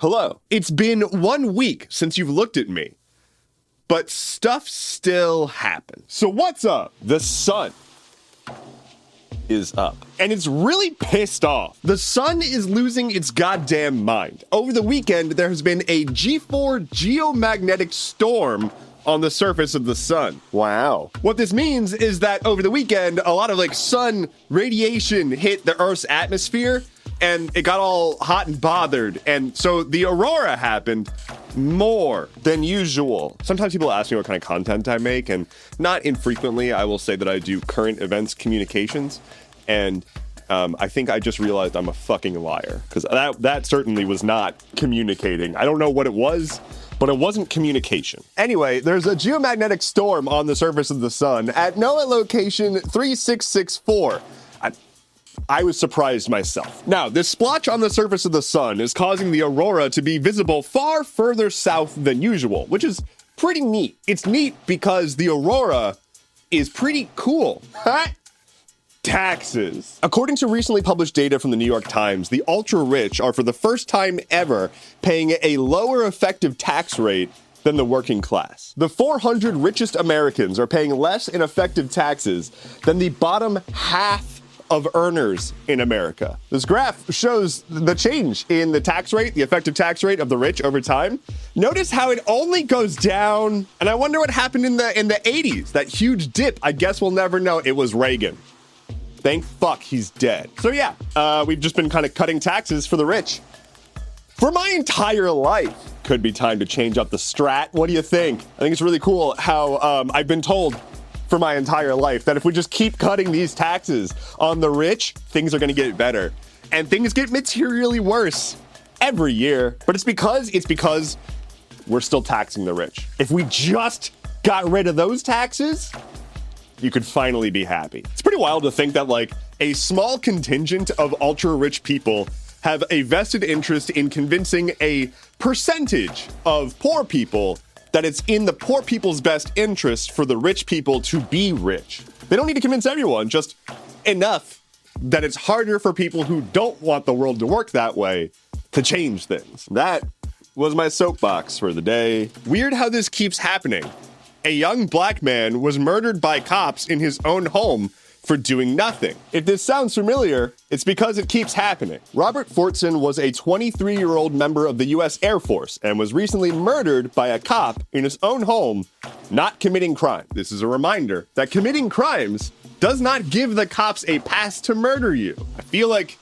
Hello. It's been 1 week since you've looked at me, but stuff still happens. So what's up? The sun is up, and it's really pissed off. The sun is losing its goddamn mind. Over the weekend, there has been a G4 geomagnetic storm on the surface of the sun. Wow. What this means is that over the weekend, a lot of sun radiation hit the Earth's atmosphere, and it got all hot and bothered, and so the aurora happened more than usual. Sometimes people ask me what kind of content I make, and not infrequently I will say that I do current events communications, and I think I just realized I'm a fucking liar, because that certainly was not communicating. I don't know what it was, but it wasn't communication. Anyway, there's a geomagnetic storm on the surface of the sun at NOAA location 3664. I was surprised myself. Now, this splotch on the surface of the sun is causing the aurora to be visible far further south than usual, which is pretty neat. It's neat because the aurora is pretty cool. Taxes. According to recently published data from the New York Times, the ultra-rich are for the first time ever paying a lower effective tax rate than the working class. The 400 richest Americans are paying less in effective taxes than the bottom half of earners in America. This graph shows the change in the tax rate, the effective tax rate of the rich over time. Notice how it only goes down, and I wonder what happened in the 80s, that huge dip. I guess we'll never know. It was Reagan. Thank fuck he's dead. So yeah, we've just been kind of cutting taxes for the rich for my entire life. Could be time to change up the strat. What do you think? I think it's really cool how I've been told for my entire life that if we just keep cutting these taxes on the rich, things are gonna get better. And things get materially worse every year. But it's because we're still taxing the rich. If we just got rid of those taxes, you could finally be happy. It's pretty wild to think that a small contingent of ultra-rich people have a vested interest in convincing a percentage of poor people that it's in the poor people's best interest for the rich people to be rich. They don't need to convince everyone, just enough that it's harder for people who don't want the world to work that way to change things. That was my soapbox for the day. Weird how this keeps happening. A young black man was murdered by cops in his own home for doing nothing. If this sounds familiar, it's because it keeps happening. Robert Fortson was a 23-year-old member of the U.S. Air Force and was recently murdered by a cop in his own home, not committing crime. This is a reminder that committing crimes does not give the cops a pass to murder you. I feel like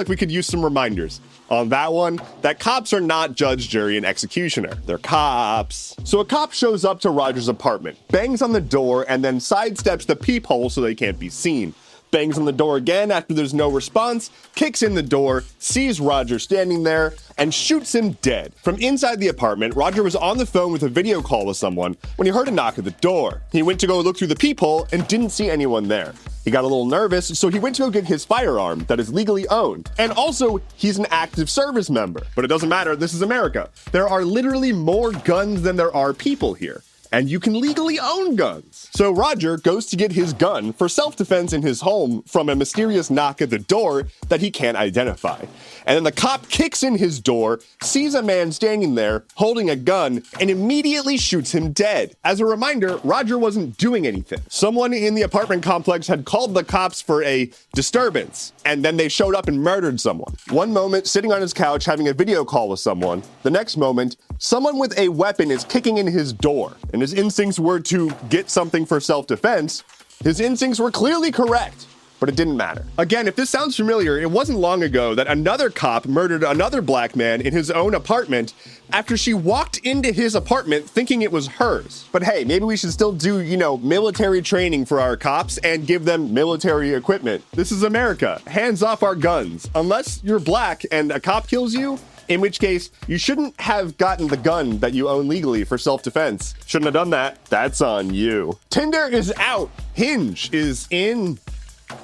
we could use some reminders on that one, that cops are not judge, jury, and executioner. They're cops. So a cop shows up to Roger's apartment, bangs on the door, and then sidesteps the peephole so they can't be seen. Bangs on the door again after there's no response, kicks in the door, sees Roger standing there, and shoots him dead. From inside the apartment, Roger was on the phone with a video call with someone when he heard a knock at the door. He went to go look through the peephole and didn't see anyone there. He got a little nervous, so he went to go get his firearm that is legally owned. And also, he's an active service member. But it doesn't matter, this is America. There are literally more guns than there are people here. And you can legally own guns. So Roger goes to get his gun for self-defense in his home from a mysterious knock at the door that he can't identify. And then the cop kicks in his door, sees a man standing there holding a gun, and immediately shoots him dead. As a reminder, Roger wasn't doing anything. Someone in the apartment complex had called the cops for a disturbance, and then they showed up and murdered someone. One moment, sitting on his couch having a video call with someone. The next moment, someone with a weapon is kicking in his door, and his instincts were to get something for self-defense. His instincts were clearly correct, but it didn't matter. Again, if this sounds familiar, it wasn't long ago that another cop murdered another black man in his own apartment after she walked into his apartment thinking it was hers. But hey, maybe we should still do, military training for our cops and give them military equipment. This is America. Hands off our guns. Unless you're black and a cop kills you, in which case you shouldn't have gotten the gun that you own legally for self-defense. Shouldn't have done that. That's on you. Tinder is out. Hinge is in.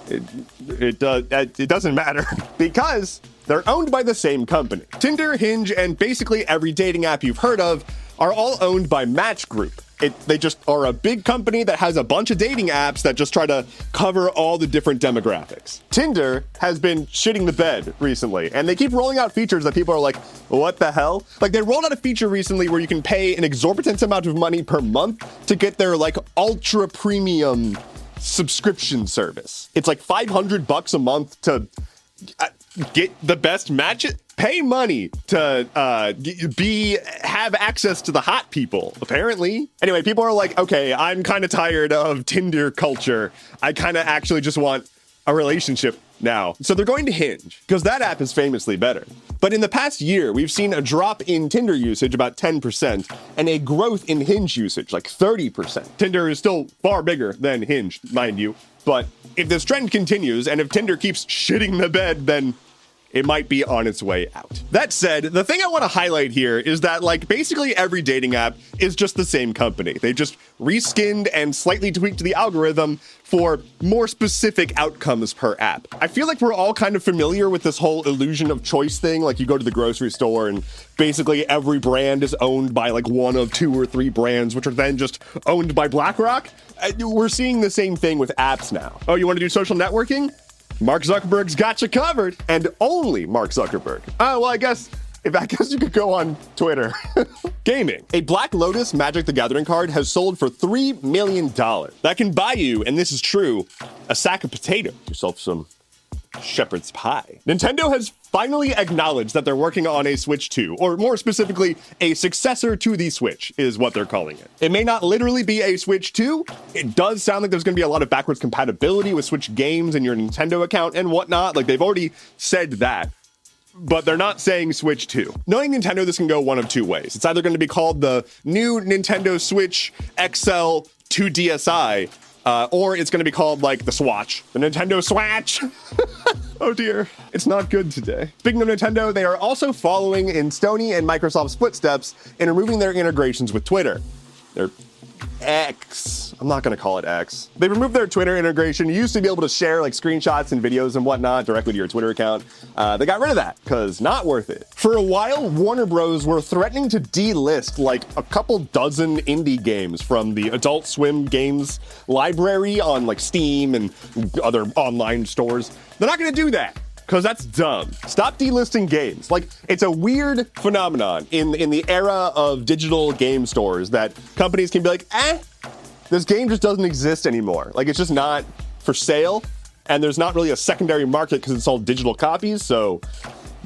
It doesn't matter because they're owned by the same company. Tinder, Hinge, and basically every dating app you've heard of are all owned by Match Group. They just are a big company that has a bunch of dating apps that just try to cover all the different demographics. Tinder has been shitting the bed recently, and they keep rolling out features that people are like, what the hell? Like, they rolled out a feature recently where you can pay an exorbitant amount of money per month to get their like ultra premium subscription service. It's like $500 a month to get the best matches. Pay money to have access to the hot people, apparently. Anyway, people are like, okay, I'm kind of tired of Tinder culture. I kind of actually just want a relationship now. So they're going to Hinge, because that app is famously better. But in the past year, we've seen a drop in Tinder usage, about 10%, and a growth in Hinge usage, like 30%. Tinder is still far bigger than Hinge, mind you. But if this trend continues, and if Tinder keeps shitting the bed, then it might be on its way out. That said, the thing I want to highlight here is that like basically every dating app is just the same company. They just reskinned and slightly tweaked the algorithm for more specific outcomes per app. I feel like we're all kind of familiar with this whole illusion of choice thing. Like you go to the grocery store and basically every brand is owned by like one of 2 or 3 brands, which are then just owned by BlackRock. We're seeing the same thing with apps now. Oh, you want to do social networking? Mark Zuckerberg's got you covered, and only Mark Zuckerberg. Oh, well, I guess you could go on Twitter. Gaming. A Black Lotus Magic the Gathering card has sold for $3 million. That can buy you, and this is true, a sack of potatoes. Yourself some shepherd's pie. Nintendo has finally acknowledged that they're working on a Switch 2, or more specifically, a successor to the Switch is what they're calling it. It may not literally be a Switch 2. It does sound like there's going to be a lot of backwards compatibility with Switch games in your Nintendo account and whatnot. Like they've already said that. But they're not saying Switch 2. Knowing Nintendo, this can go one of 2 ways. It's either going to be called the new Nintendo Switch XL 2DSi, or it's going to be called like the Swatch. The Nintendo Swatch. Oh dear, it's not good today. Speaking of Nintendo, they are also following in Sony and Microsoft's footsteps in removing their integrations with Twitter. Their X. I'm not going to call it X. They removed their Twitter integration. You used to be able to share like screenshots and videos and whatnot directly to your Twitter account. They got rid of that because not worth it. For a while, Warner Bros. Were threatening to delist like a couple dozen indie games from the Adult Swim games library on like Steam and other online stores. They're not going to do that, because that's dumb. Stop delisting games. Like, it's a weird phenomenon in the era of digital game stores that companies can be like, this game just doesn't exist anymore. Like, it's just not for sale, and there's not really a secondary market because it's all digital copies, so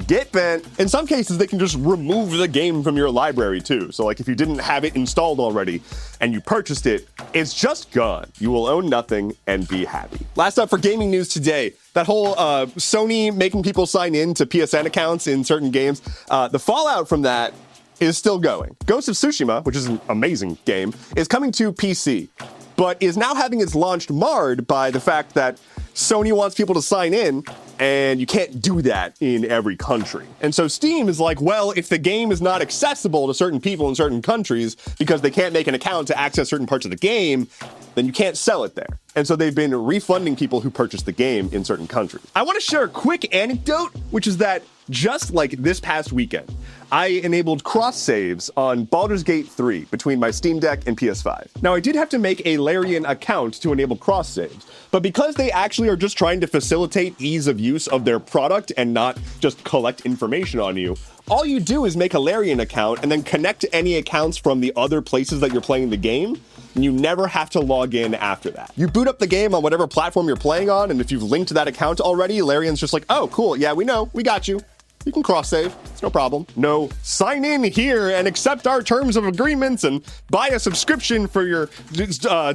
get bent. In some cases, they can just remove the game from your library too. So like if you didn't have it installed already and you purchased it, it's just gone. You will own nothing and be happy. Last up for gaming news today, that whole Sony making people sign in to PSN accounts in certain games, the fallout from that is still going. Ghost of Tsushima, which is an amazing game, is coming to PC, but is now having its launch marred by the fact that Sony wants people to sign in, and you can't do that in every country. And so Steam is like, well, if the game is not accessible to certain people in certain countries because they can't make an account to access certain parts of the game, then you can't sell it there. And so they've been refunding people who purchased the game in certain countries. I want to share a quick anecdote, which is that just like this past weekend, I enabled cross saves on Baldur's Gate 3 between my Steam Deck and PS5. Now, I did have to make a Larian account to enable cross saves, but because they actually are just trying to facilitate ease of use of their product and not just collect information on you, all you do is make a Larian account and then connect any accounts from the other places that you're playing the game, and you never have to log in after that. You boot up the game on whatever platform you're playing on, and if you've linked to that account already, Larian's just like, oh, cool, yeah, we know, we got you. You can cross-save, it's no problem. No, sign in here and accept our terms of agreements and buy a subscription for your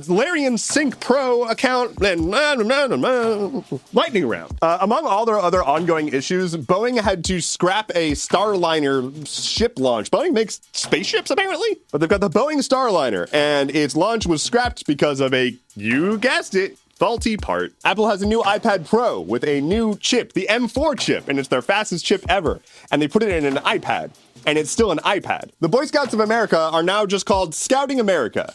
Larian Sync Pro account and lightning round. Among all their other ongoing issues, Boeing had to scrap a Starliner ship launch. Boeing makes spaceships, apparently? But they've got the Boeing Starliner, and its launch was scrapped because of a, you guessed it, faulty part. Apple has a new iPad Pro with a new chip, the M4 chip, and it's their fastest chip ever. And they put it in an iPad, and it's still an iPad. The Boy Scouts of America are now just called Scouting America.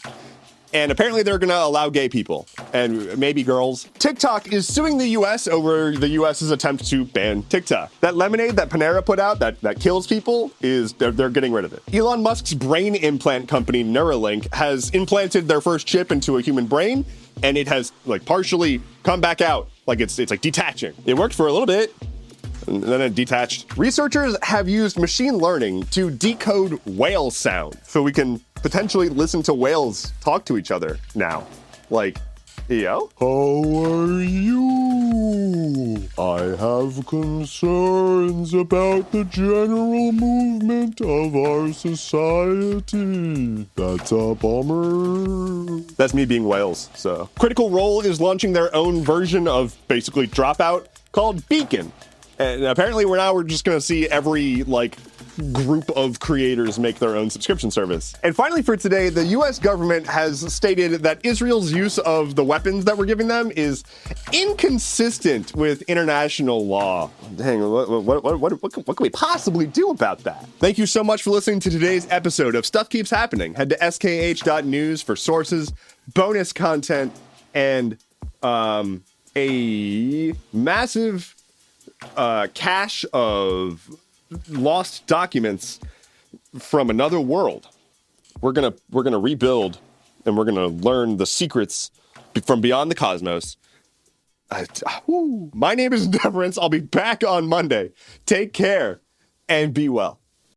And apparently they're going to allow gay people and maybe girls. TikTok is suing the US over the US's attempt to ban TikTok. That lemonade that Panera put out that kills people they're getting rid of it. Elon Musk's brain implant company Neuralink has implanted their first chip into a human brain, and it has like partially come back out. Like it's like detaching. It worked for a little bit, and then it detached. Researchers have used machine learning to decode whale sound, so we can potentially listen to whales talk to each other now. Like, yo, how are you? I have concerns about the general movement of our society. That's a bummer. That's me being whales, so. Critical Role is launching their own version of basically Dropout called Beacon. And apparently we're just gonna see every group of creators make their own subscription service. And finally for today, the US government has stated that Israel's use of the weapons that we're giving them is inconsistent with international law. Dang, what can we possibly do about that? Thank you so much for listening to today's episode of Stuff Keeps Happening. Head to skh.news for sources, bonus content, and a massive cache of lost documents from another world. We're gonna rebuild, and we're gonna learn the secrets from beyond the cosmos. My name is Deverance. I'll be back on Monday. Take care and be well.